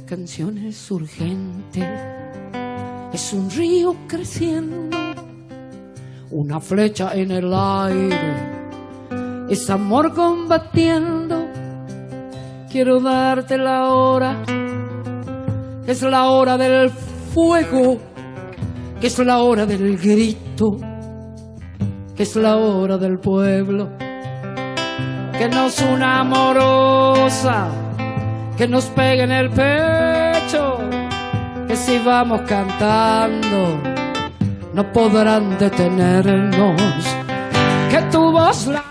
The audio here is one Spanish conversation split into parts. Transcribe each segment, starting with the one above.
canción es urgente, es un río creciendo, una flecha en el aire, es amor combatiendo. Quiero darte la hora, es la hora del fuego, que es la hora del grito, que es la hora del pueblo, que nos una amorosa, que nos pegue en el pecho, que si vamos cantando no podrán detenernos, que tu voz la...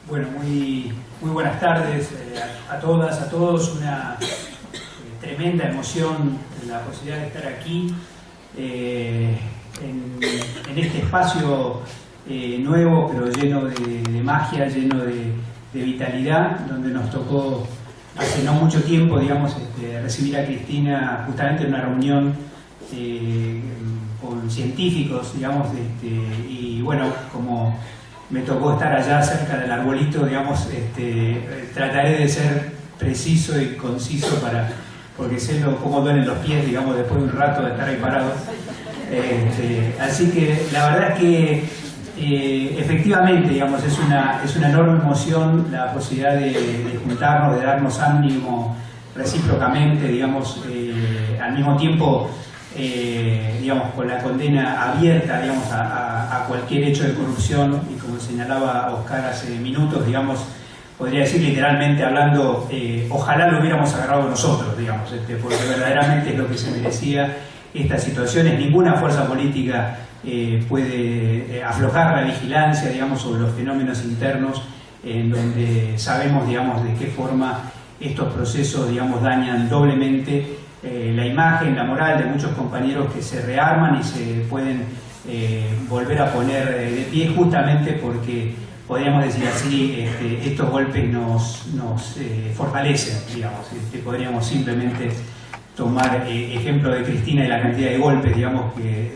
Bueno, muy buenas tardes a todas, a todos. Una tremenda emoción la posibilidad de estar aquí en este espacio nuevo, pero lleno de magia, lleno de vitalidad, donde nos tocó hace no mucho tiempo, digamos, recibir a Cristina justamente en una reunión con científicos, digamos, y bueno, como me tocó estar allá cerca del arbolito, digamos, trataré de ser preciso y conciso porque sé cómo duelen los pies, digamos, después de un rato de estar ahí parado. Así que la verdad es que efectivamente, digamos, es una enorme emoción la posibilidad de juntarnos, de darnos ánimo recíprocamente, digamos, al mismo tiempo, digamos, con la condena abierta, digamos, a cualquier hecho de corrupción, y como señalaba Oscar hace minutos, digamos, podría decir literalmente hablando, ojalá lo hubiéramos agarrado nosotros, digamos, porque verdaderamente es lo que se merecía estas situaciones. Ninguna fuerza política puede aflojar la vigilancia, digamos, sobre los fenómenos internos, en donde sabemos, digamos, de qué forma estos procesos, digamos, dañan doblemente la imagen, la moral de muchos compañeros que se rearman y se pueden volver a poner de pie, justamente porque, podríamos decir así, estos golpes nos fortalecen, digamos. Podríamos simplemente tomar ejemplo de Cristina y la cantidad de golpes, digamos, que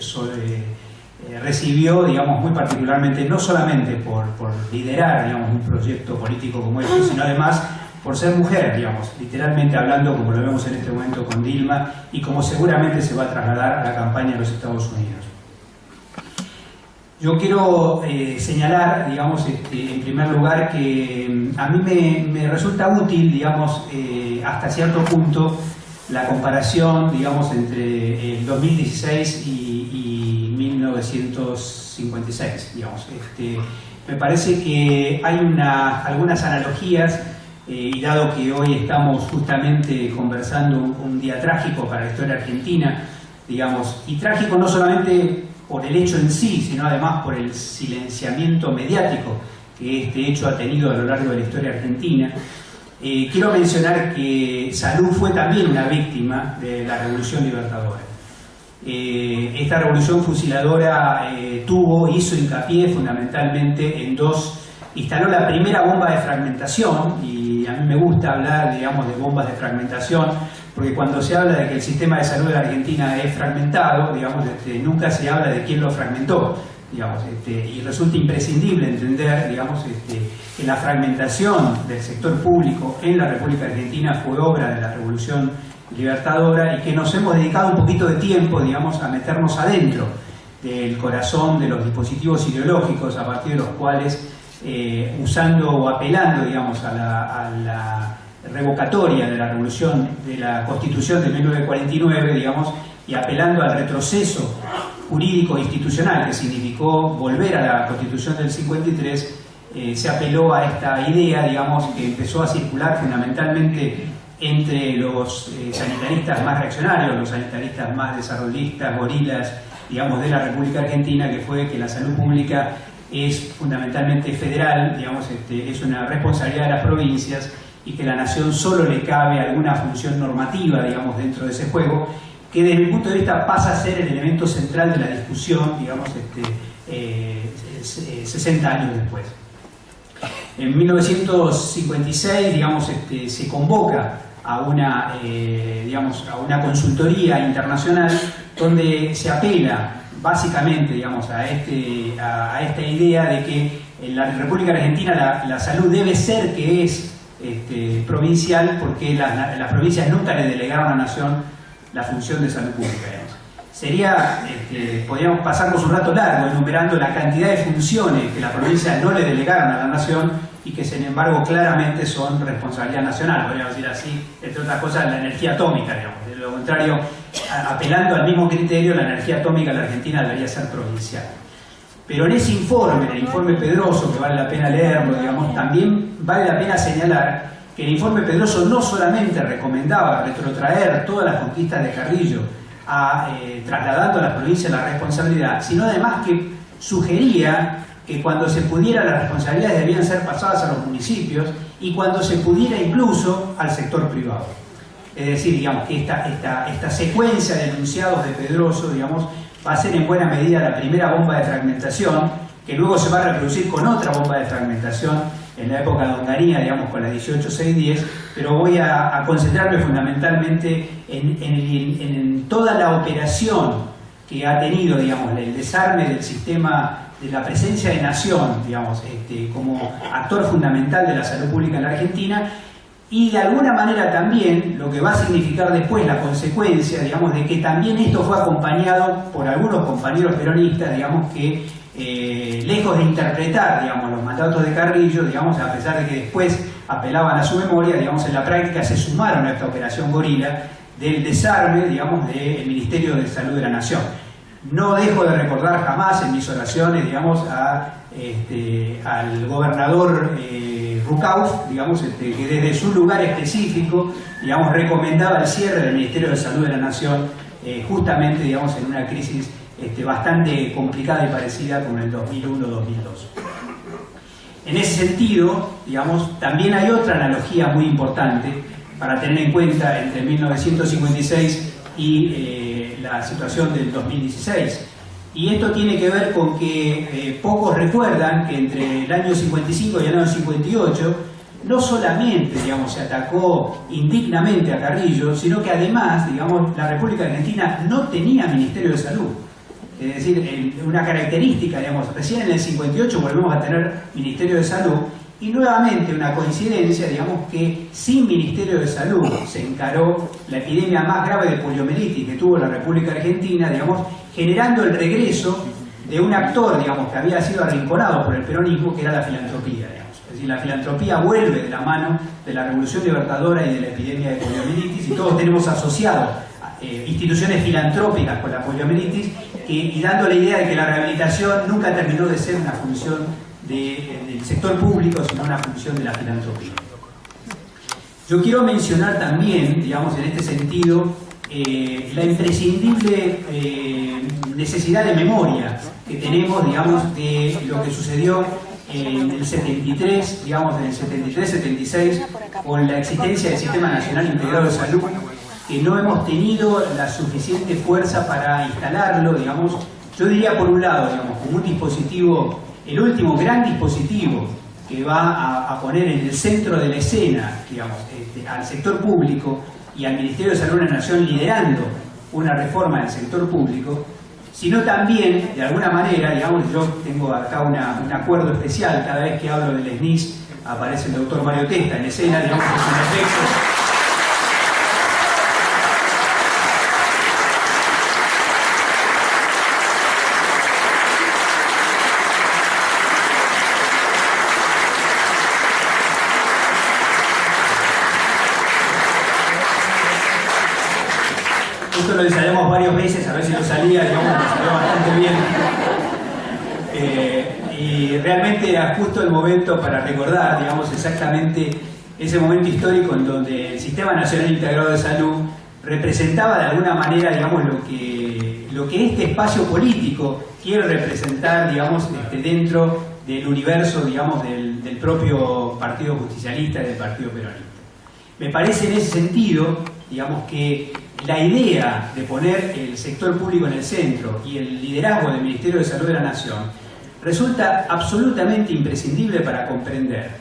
recibió, digamos, muy particularmente, no solamente por liderar, digamos, un proyecto político como este, sino además por ser mujer, digamos, literalmente hablando, como lo vemos en este momento con Dilma, y como seguramente se va a trasladar a la campaña de los Estados Unidos. Yo quiero señalar, digamos, en primer lugar, que a mí me resulta útil, digamos, hasta cierto punto, la comparación, digamos, entre el 2016 y 1956, digamos. Me parece que hay algunas analogías, y dado que hoy estamos justamente conversando un día trágico para la historia argentina, digamos, y trágico no solamente por el hecho en sí, sino además por el silenciamiento mediático que este hecho ha tenido a lo largo de la historia argentina. Quiero mencionar que Salud fue también una víctima de la Revolución Libertadora. Esta revolución fusiladora hizo hincapié fundamentalmente en instaló la primera bomba de fragmentación, y a mí me gusta hablar, digamos, de bombas de fragmentación, porque cuando se habla de que el sistema de salud de la Argentina es fragmentado, digamos, nunca se habla de quién lo fragmentó, digamos, y resulta imprescindible entender, digamos, que la fragmentación del sector público en la República Argentina fue obra de la Revolución Libertadora, y que nos hemos dedicado un poquito de tiempo, digamos, a meternos adentro del corazón de los dispositivos ideológicos a partir de los cuales, usando o apelando, digamos, a la revocatoria de la revolución, de la Constitución de 1949, digamos, y apelando al retroceso jurídico e institucional que significó volver a la Constitución del 53, se apeló a esta idea, digamos, que empezó a circular fundamentalmente entre los sanitaristas más reaccionarios, los sanitaristas más desarrollistas, gorilas, digamos, de la República Argentina, que fue que la salud pública es fundamentalmente federal, digamos, es una responsabilidad de las provincias, y que a la nación solo le cabe alguna función normativa, digamos, dentro de ese juego, que desde mi punto de vista pasa a ser el elemento central de la discusión, digamos, 60 años después. En 1956, digamos, se convoca a una consultoría internacional donde se apela básicamente, digamos, a esta idea de que en la República Argentina la salud debe ser, que es provincial, porque las provincias nunca le delegaron a la Nación la función de salud pública, digamos. Podríamos pasarnos un rato largo enumerando la cantidad de funciones que las provincias no le delegaron a la Nación y que sin embargo claramente son responsabilidad nacional, podríamos decir así, entre otras cosas la energía atómica, digamos. De lo contrario, apelando al mismo criterio, la energía atómica en la Argentina debería ser provincial. Pero en ese informe, en el informe Pedroso, que vale la pena leerlo, digamos, también vale la pena señalar que el informe Pedroso no solamente recomendaba retrotraer todas las conquistas de Carrillo, trasladando a las provincias la responsabilidad, sino además que sugería que cuando se pudiera las responsabilidades debían ser pasadas a los municipios y cuando se pudiera incluso al sector privado. Es decir, digamos que esta secuencia de enunciados de Pedroso, digamos, va a ser en buena medida la primera bomba de fragmentación, que luego se va a reproducir con otra bomba de fragmentación en la época de Onganía, digamos, con la 18-6-10, pero voy a concentrarme fundamentalmente en toda la operación que ha tenido, digamos, el desarme del sistema de la presencia de Nación, digamos, como actor fundamental de la salud pública en la Argentina, y de alguna manera también lo que va a significar después la consecuencia, digamos, de que también esto fue acompañado por algunos compañeros peronistas, digamos, que lejos de interpretar, digamos, los mandatos de Carrillo, digamos, a pesar de que después apelaban a su memoria, digamos, en la práctica se sumaron a esta operación gorila del desarme, digamos, del Ministerio de Salud de la Nación. No dejo de recordar jamás en mis oraciones, digamos, al gobernador Rucauf, digamos, que desde su lugar específico, digamos, recomendaba el cierre del Ministerio de Salud de la Nación, justamente, digamos, en una crisis bastante complicada y parecida con el 2001-2002. En ese sentido, digamos, también hay otra analogía muy importante para tener en cuenta entre 1956 y la situación del 2016. Y esto tiene que ver con que pocos recuerdan que entre el año 55 y el año 58 no solamente, digamos, se atacó indignamente a Carrillo, sino que además, digamos, la República Argentina no tenía Ministerio de Salud. Es decir, una característica, digamos, recién en el 58 volvemos a tener Ministerio de Salud y nuevamente una coincidencia, digamos, que sin Ministerio de Salud se encaró la epidemia más grave de poliomielitis que tuvo la República Argentina, digamos, generando el regreso de un actor, digamos, que había sido arrinconado por el peronismo, que era la filantropía, digamos. Es decir, la filantropía vuelve de la mano de la Revolución Libertadora y de la epidemia de poliomielitis y todos tenemos asociados instituciones filantrópicas con la poliomielitis y dando la idea de que la rehabilitación nunca terminó de ser una función del sector público, sino una función de la filantropía. Yo quiero mencionar también, digamos, en este sentido, la imprescindible necesidad de memoria que tenemos, digamos, de lo que sucedió en el 73, digamos, en el 73-76, con la existencia del Sistema Nacional Integrado de Salud, que no hemos tenido la suficiente fuerza para instalarlo, digamos, yo diría por un lado, digamos, como un dispositivo, el último gran dispositivo que va a poner en el centro de la escena, digamos, al sector público y al Ministerio de Salud de la Nación liderando una reforma del sector público, sino también, de alguna manera, digamos, yo tengo acá un acuerdo especial, cada vez que hablo del SNIS aparece el doctor Mario Testa en escena, digamos, es un efecto. Esto lo ensayamos varias veces, a ver si no salía, digamos, nos salió bastante bien. Y realmente era justo el momento para recordar, digamos, exactamente ese momento histórico en donde el Sistema Nacional Integrado de Salud representaba de alguna manera, digamos, lo que este espacio político quiere representar, digamos, dentro del universo, digamos, del propio Partido Justicialista y del Partido Peronista. Me parece en ese sentido, digamos, que la idea de poner el sector público en el centro y el liderazgo del Ministerio de Salud de la Nación resulta absolutamente imprescindible para comprender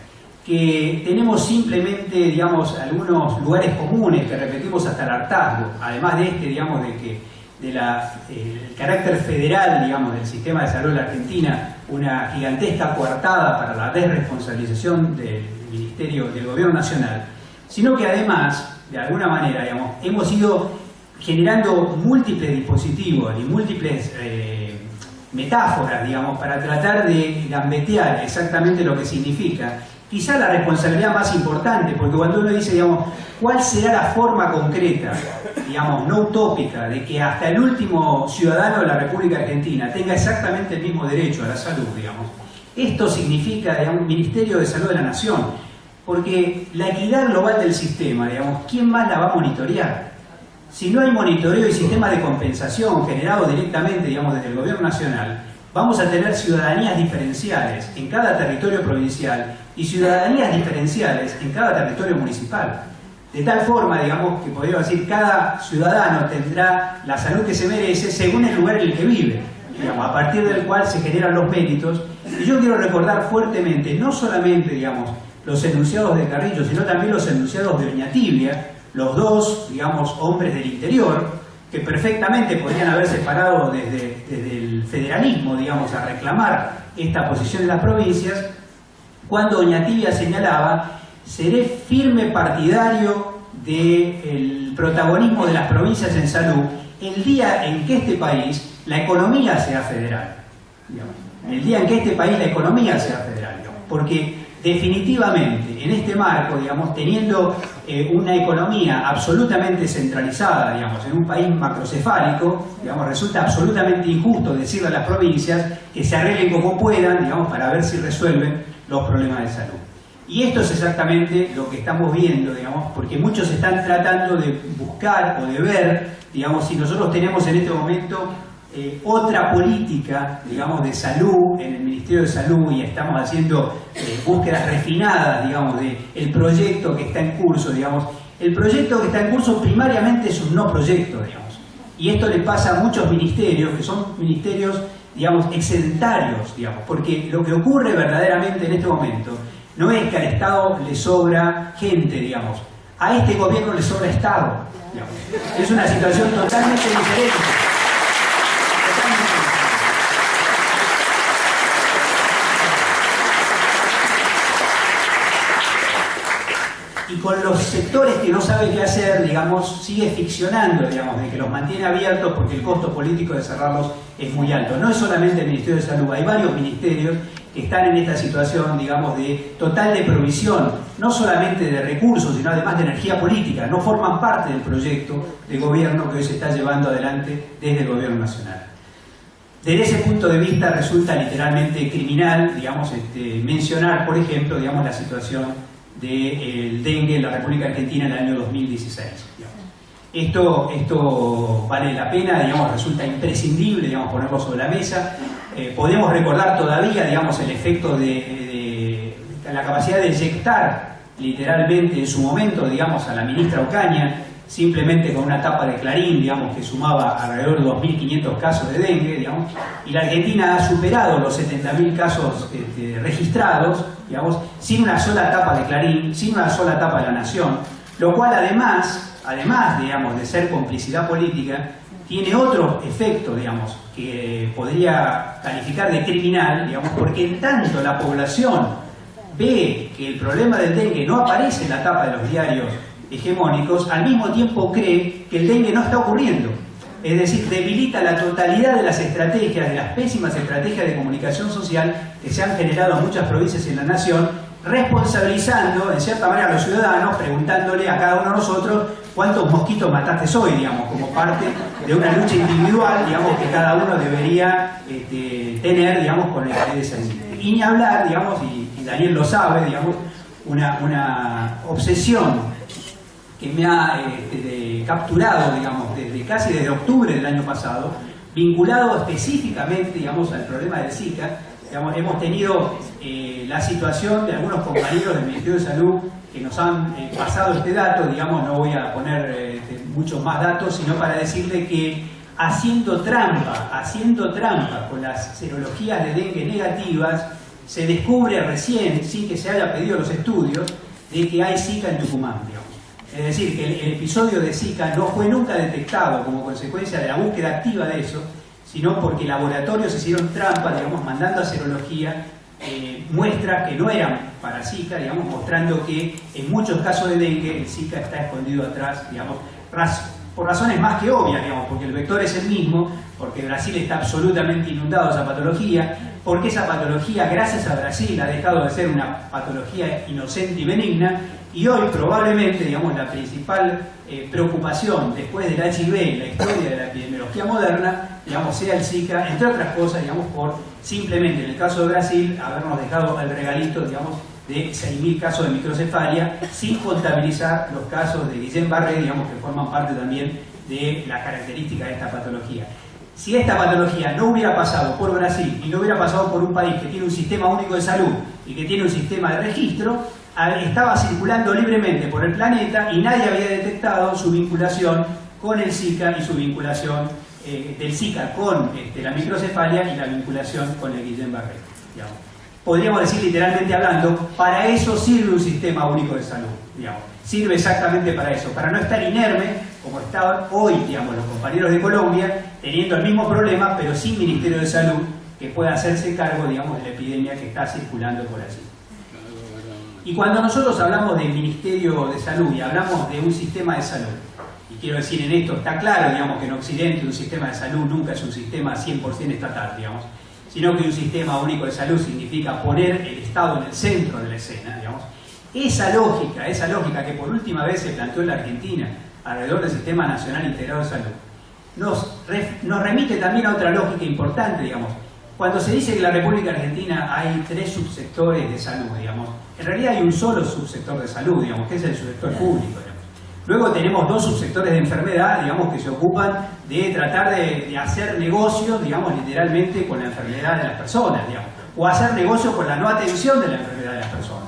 que tenemos simplemente, digamos, algunos lugares comunes que repetimos hasta el hartazgo, además de digamos, el carácter federal, digamos, del sistema de salud de la Argentina, una gigantesca coartada para la desresponsabilización del Ministerio Ministerio del Gobierno Nacional, sino que además, de alguna manera, digamos, hemos ido generando múltiples dispositivos y múltiples metáforas, digamos, para tratar de gambetear exactamente lo que significa. Quizá la responsabilidad más importante, porque cuando uno dice, digamos, ¿cuál será la forma concreta, digamos, no utópica, de que hasta el último ciudadano de la República Argentina tenga exactamente el mismo derecho a la salud, digamos? Esto significa, digamos, Ministerio de Salud de la Nación, porque la equidad global del sistema, digamos, ¿quién más la va a monitorear? Si no hay monitoreo y sistema de compensación generado directamente, digamos, desde el Gobierno Nacional, vamos a tener ciudadanías diferenciales en cada territorio provincial y ciudadanías diferenciales en cada territorio municipal. De tal forma, digamos, que podríamos decir, cada ciudadano tendrá la salud que se merece según el lugar en el que vive, digamos, a partir del cual se generan los méritos. Y yo quiero recordar fuertemente, no solamente, digamos, los enunciados de Carrillo, sino también los enunciados de Oñatibia, los dos, digamos, hombres del interior, que perfectamente podrían haberse parado desde el federalismo, digamos, a reclamar esta posición en las provincias, cuando Oñatibia señalaba: seré firme partidario del protagonismo de las provincias en salud el día en que este país, la economía sea federal. Digamos, el día en que este país, la economía sea federal. Digamos, porque definitivamente, en este marco, digamos, teniendo una economía absolutamente centralizada, digamos, en un país macrocefálico, digamos, resulta absolutamente injusto decirle a las provincias que se arreglen como puedan, digamos, para ver si resuelven los problemas de salud. Y esto es exactamente lo que estamos viendo, digamos, porque muchos están tratando de buscar o de ver, digamos, si nosotros tenemos en este momento otra política, digamos, de salud en el Ministerio de Salud, y estamos haciendo búsquedas refinadas, digamos, del proyecto que está en curso, digamos. El proyecto que está en curso primariamente es un no proyecto, digamos. Y esto le pasa a muchos ministerios, que son ministerios, digamos, excedentarios, digamos, porque lo que ocurre verdaderamente en este momento no es que al Estado le sobra gente, digamos, a este gobierno le sobra Estado, digamos. Es una situación totalmente diferente. Y con los sectores que no saben qué hacer, digamos, sigue ficcionando, digamos, de que los mantiene abiertos porque el costo político de cerrarlos es muy alto. No es solamente el Ministerio de Salud, hay varios ministerios que están en esta situación, digamos, de total desprovisión, no solamente de recursos, sino además de energía política. No forman parte del proyecto de gobierno que hoy se está llevando adelante desde el Gobierno Nacional. Desde ese punto de vista resulta literalmente criminal, digamos, mencionar, por ejemplo, digamos, la situación del dengue en la República Argentina en el año 2016. Digamos. Esto vale la pena, digamos, resulta imprescindible, digamos, ponerlo sobre la mesa. Podemos recordar todavía, digamos, el efecto de la capacidad de inyectar literalmente en su momento, digamos, a la ministra Ocaña, simplemente con una tapa de Clarín, digamos, que sumaba alrededor de 2.500 casos de dengue, digamos, y la Argentina ha superado los 70.000 casos registrados, digamos, sin una sola tapa de Clarín, sin una sola tapa de La Nación, lo cual además, digamos, de ser complicidad política, tiene otro efecto, digamos, que podría calificar de criminal, digamos, porque en tanto la población ve que el problema del dengue no aparece en la tapa de los diarios hegemónicos, al mismo tiempo cree que el dengue no está ocurriendo. Es decir, debilita la totalidad de las estrategias, de las pésimas estrategias de comunicación social que se han generado en muchas provincias en la nación, responsabilizando en cierta manera a los ciudadanos, preguntándole a cada uno de nosotros cuántos mosquitos mataste hoy, digamos, como parte de una lucha individual, digamos, que cada uno debería tener, digamos, con el interés sensible. Y ni hablar, digamos, y Daniel lo sabe, digamos, una obsesión que me ha capturado, digamos, desde octubre del año pasado, vinculado específicamente, digamos, al problema del Zika. Digamos, hemos tenido la situación de algunos compañeros del Ministerio de Salud que nos han pasado este dato, digamos, no voy a poner muchos más datos, sino para decirle que haciendo trampa con las serologías de dengue negativas, se descubre recién, sin que se haya pedido los estudios, de que hay Zika en Tucumán, digamos. Es decir, que el episodio de Zika no fue nunca detectado como consecuencia de la búsqueda activa de eso, sino porque laboratorios hicieron trampa, digamos, mandando a serología muestras que no eran para Zika, digamos, mostrando que en muchos casos de dengue el Zika está escondido atrás, digamos, por razones más que obvias, digamos, porque el vector es el mismo, porque Brasil está absolutamente inundado de esa patología, porque esa patología, gracias a Brasil, ha dejado de ser una patología inocente y benigna, y hoy probablemente, digamos, la principal preocupación después del HIV en la historia de la epidemiología moderna, digamos, sea el Zika, entre otras cosas, digamos, por simplemente, en el caso de Brasil, habernos dejado el regalito, digamos, de 6.000 casos de microcefalia, sin contabilizar los casos de Guillain-Barré, digamos, que forman parte también de la característica de esta patología. Si esta patología no hubiera pasado por Brasil y no hubiera pasado por un país que tiene un sistema único de salud y que tiene un sistema de registro, estaba circulando libremente por el planeta y nadie había detectado su vinculación con el Zika y su vinculación del Zika con la microcefalia y la vinculación con el Guillain-Barré. Podríamos decir, literalmente hablando, para eso sirve un sistema único de salud, digamos. Sirve exactamente para eso, para no estar inerme como estaban hoy, digamos, los compañeros de Colombia, teniendo el mismo problema, pero sin Ministerio de Salud que pueda hacerse cargo, digamos, de la epidemia que está circulando por allí. Y cuando nosotros hablamos del Ministerio de Salud y hablamos de un sistema de salud, y quiero decir en esto, está claro, digamos, que en Occidente un sistema de salud nunca es un sistema 100% estatal, digamos, sino que un sistema único de salud significa poner el Estado en el centro de la escena, digamos. Esa lógica que por última vez se planteó en la Argentina alrededor del Sistema Nacional Integrado de Salud, nos remite también a otra lógica importante, digamos. Cuando se dice que en la República Argentina hay 3 subsectores de salud, digamos, en realidad hay un solo subsector de salud, digamos, que es el subsector público, digamos. Luego tenemos 2 subsectores de enfermedad, digamos, que se ocupan de tratar de hacer negocios, digamos, literalmente con la enfermedad de las personas, digamos, o hacer negocios con la no atención de la enfermedad de las personas,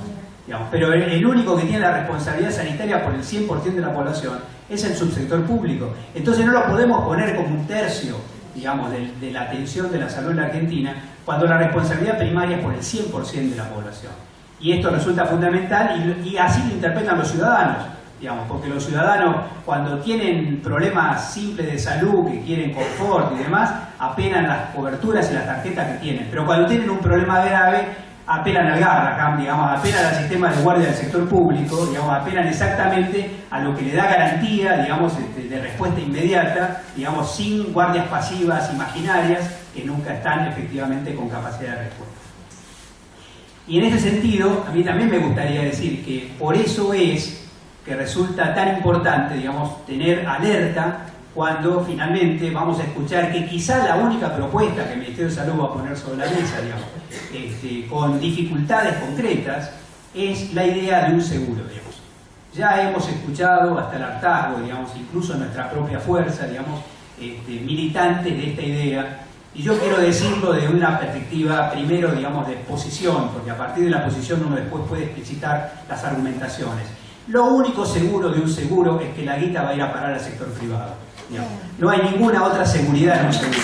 digamos. Pero el único que tiene la responsabilidad sanitaria por el 100% de la población es el subsector público. Entonces no lo podemos poner como un tercio, digamos, de la atención de la salud en la Argentina, cuando la responsabilidad primaria es por el 100% de la población. Y esto resulta fundamental y así lo interpretan los ciudadanos. Digamos, porque los ciudadanos, cuando tienen problemas simples de salud, que quieren confort y demás, apelan las coberturas y las tarjetas que tienen. Pero cuando tienen un problema grave, apelan al Garraham, digamos, apelan al sistema de guardia del sector público, digamos, apelan exactamente a lo que le da garantía, digamos, de respuesta inmediata, digamos, sin guardias pasivas imaginarias que nunca están efectivamente con capacidad de respuesta. Y en ese sentido, a mí también me gustaría decir que por eso es que resulta tan importante, digamos, tener alerta cuando finalmente vamos a escuchar que quizá la única propuesta que el Ministerio de Salud va a poner sobre la mesa, digamos, con dificultades concretas, es la idea de un seguro, digamos. Ya hemos escuchado hasta el hartazgo, digamos, incluso nuestra propia fuerza, digamos, militantes de esta idea, y yo quiero decirlo de una perspectiva, primero, digamos, de posición, porque a partir de la posición uno después puede explicitar las argumentaciones. Lo único seguro de un seguro es que la guita va a ir a parar al sector privado. Digamos. No hay ninguna otra seguridad en un seguro.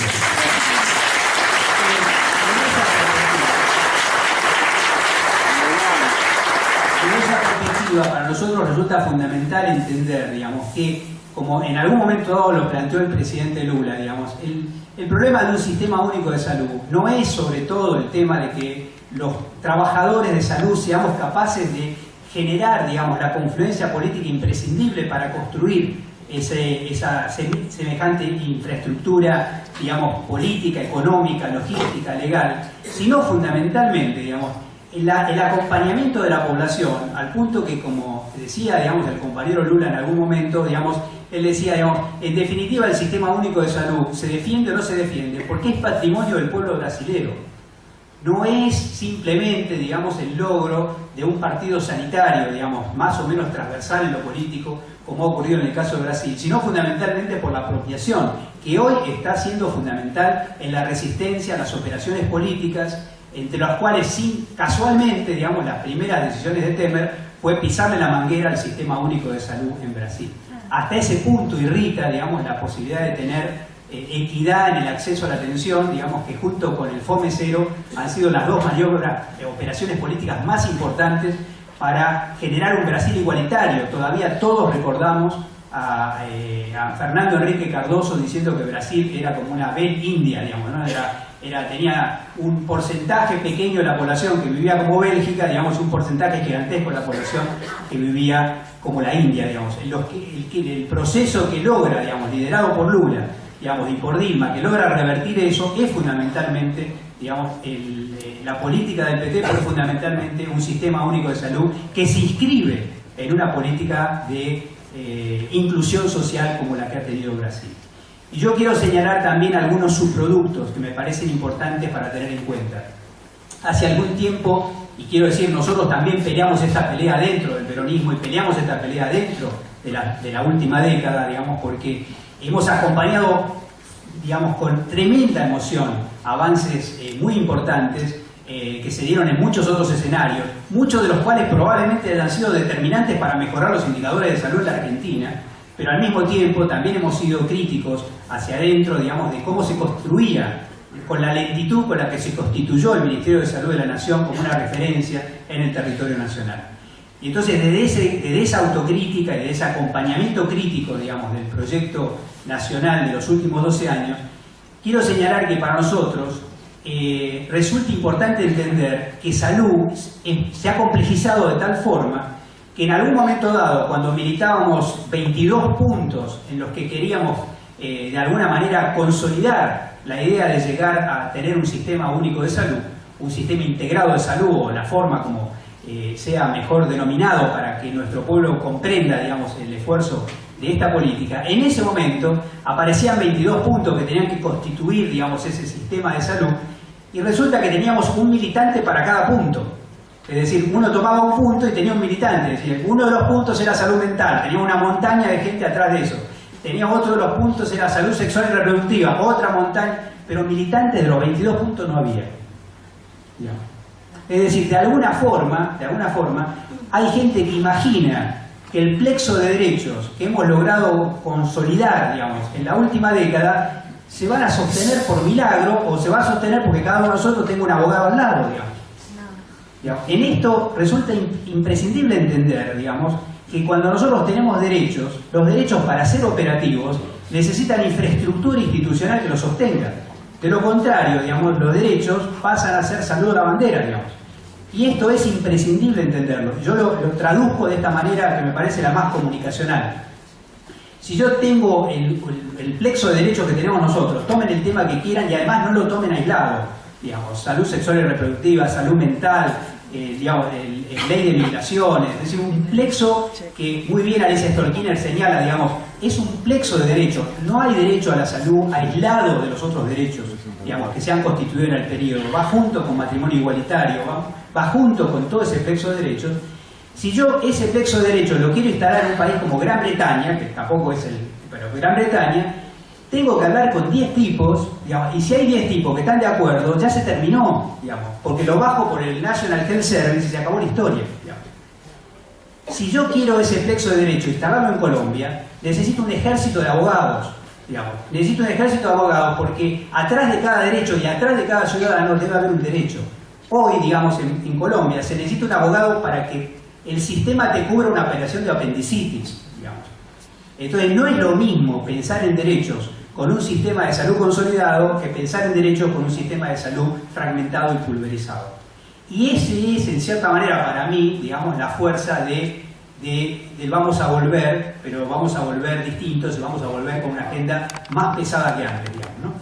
En esa perspectiva, para nosotros resulta fundamental entender, digamos, que, como en algún momento dado lo planteó el presidente Lula, digamos, el problema de un sistema único de salud no es sobre todo el tema de que los trabajadores de salud seamos capaces de generar, digamos, la confluencia política imprescindible para construir esa semejante infraestructura, digamos, política, económica, logística, legal, sino fundamentalmente, digamos, el acompañamiento de la población, al punto que, como decía, digamos, el compañero Lula en algún momento, digamos, él decía, digamos, en definitiva el sistema único de salud se defiende o no se defiende porque es patrimonio del pueblo brasilero. No es simplemente, digamos, el logro de un partido sanitario, digamos, más o menos transversal en lo político, como ha ocurrido en el caso de Brasil, sino fundamentalmente por la apropiación, que hoy está siendo fundamental en la resistencia a las operaciones políticas, entre las cuales, casualmente, digamos, las primeras decisiones de Temer fue pisarle la manguera al sistema único de salud en Brasil. Hasta ese punto irrita, digamos, la posibilidad de tener equidad en el acceso a la atención, digamos, que junto con el Fome Cero han sido las 2 operaciones políticas más importantes para generar un Brasil igualitario. Todavía todos recordamos a Fernando Henrique Cardoso diciendo que Brasil era como una Bel India, digamos, ¿no? tenía un porcentaje pequeño de la población que vivía como Bélgica, digamos, un porcentaje gigantesco de la población que vivía como la India, digamos. El proceso que logra, digamos, liderado por Lula, digamos, y por Dilma, que logra revertir eso, es fundamentalmente, digamos, la política del PT, pero fundamentalmente un sistema único de salud que se inscribe en una política de inclusión social como la que ha tenido Brasil. Y yo quiero señalar también algunos subproductos que me parecen importantes para tener en cuenta. Hace algún tiempo, y quiero decir, nosotros también peleamos esta pelea dentro del peronismo y peleamos esta pelea dentro de la última década, digamos, porque hemos acompañado, digamos, con tremenda emoción avances muy importantes que se dieron en muchos otros escenarios, muchos de los cuales probablemente han sido determinantes para mejorar los indicadores de salud en la Argentina, pero al mismo tiempo también hemos sido críticos hacia adentro, digamos, de cómo se construía, con la lentitud con la que se constituyó el Ministerio de Salud de la Nación como una referencia en el territorio nacional. Y entonces desde esa autocrítica y de ese acompañamiento crítico, digamos, del proyecto nacional de los últimos 12 años, quiero señalar que para nosotros resulta importante entender que salud se ha complejizado de tal forma que en algún momento dado, cuando militábamos 22 puntos en los que queríamos de alguna manera consolidar la idea de llegar a tener un sistema único de salud, un sistema integrado de salud, o la forma como sea mejor denominado para que nuestro pueblo comprenda, digamos, el esfuerzo de esta política, en ese momento aparecían 22 puntos que tenían que constituir, digamos, ese sistema de salud, y resulta que teníamos un militante para cada punto. Es decir, uno tomaba un punto y tenía un militante. Es decir, uno de los puntos era salud mental, tenía una montaña de gente atrás de eso. Tenía otro de los puntos era salud sexual y reproductiva, otra montaña, pero militantes de los 22 puntos no había. Digamos. Es decir, de alguna forma, hay gente que imagina que el plexo de derechos que hemos logrado consolidar, digamos, en la última década, se van a sostener por milagro, o se va a sostener porque cada uno de nosotros tenga un abogado al lado, digamos. En esto resulta imprescindible entender, digamos, que cuando nosotros tenemos derechos, los derechos para ser operativos necesitan infraestructura institucional que los sostenga. De lo contrario, digamos, los derechos pasan a ser saludo a la bandera, digamos. Y esto es imprescindible entenderlo. Yo lo traduzco de esta manera que me parece la más comunicacional. Si yo tengo el plexo de derechos que tenemos nosotros, tomen el tema que quieran y además no lo tomen aislado, digamos, salud sexual y reproductiva, salud mental, digamos, ley de migraciones, es decir, un plexo que muy bien Alicia Stolkiner señala, digamos, es un plexo de derechos. No hay derecho a la salud aislado de los otros derechos, digamos, que se han constituido en el periodo. Va junto con matrimonio igualitario, va junto con todo ese plexo de derechos. Si yo ese plexo de derechos lo quiero instalar en un país como Gran Bretaña, que tampoco es pero Gran Bretaña, tengo que hablar con 10 tipos, digamos, y si hay 10 tipos que están de acuerdo, ya se terminó, digamos, porque lo bajo por el National Health Service y se acabó la historia, digamos. Si yo quiero ese plexo de derecho instalarlo en Colombia, necesito un ejército de abogados, digamos. Necesito un ejército de abogados porque atrás de cada derecho y atrás de cada ciudadano debe haber un derecho. Hoy, digamos, en Colombia se necesita un abogado para que el sistema te cubra una operación de apendicitis, digamos. Entonces no es lo mismo pensar en derechos con un sistema de salud consolidado que pensar en derechos con un sistema de salud fragmentado y pulverizado. Y ese es, en cierta manera, para mí, digamos, la fuerza del vamos a volver, pero vamos a volver distintos y vamos a volver con una agenda más pesada que antes, digamos, ¿no?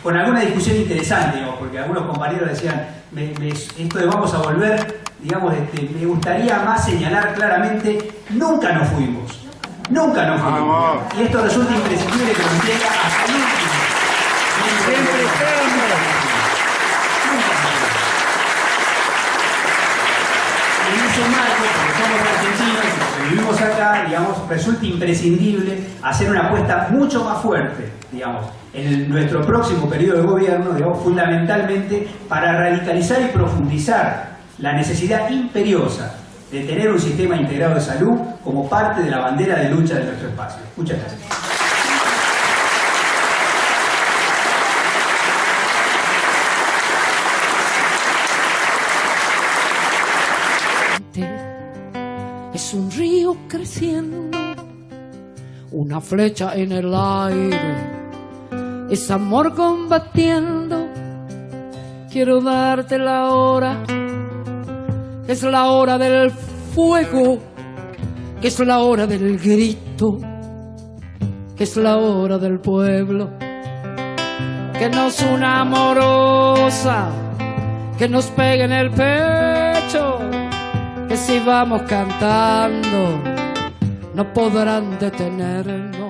Con alguna discusión interesante, digamos, porque algunos compañeros decían, esto de vamos a volver, digamos, me gustaría más señalar claramente, nunca nos fuimos. Nunca nos fuimos. Y esto resulta imprescindible que lo entienda hasta el último. Siempre estamos. En ese marco, porque somos argentinos y porque vivimos acá, digamos, resulta imprescindible hacer una apuesta mucho más fuerte, digamos, en nuestro próximo periodo de gobierno, digamos, fundamentalmente para radicalizar y profundizar la necesidad imperiosa de tener un sistema integrado de salud como parte de la bandera de lucha de nuestro espacio. Muchas gracias. Es un río creciendo, una flecha en el aire, es amor combatiendo. Quiero darte la hora, es la hora del fuego, es la hora del grito, es la hora del pueblo, que nos una amorosa, que nos pegue en el pecho, que si vamos cantando no podrán detenernos.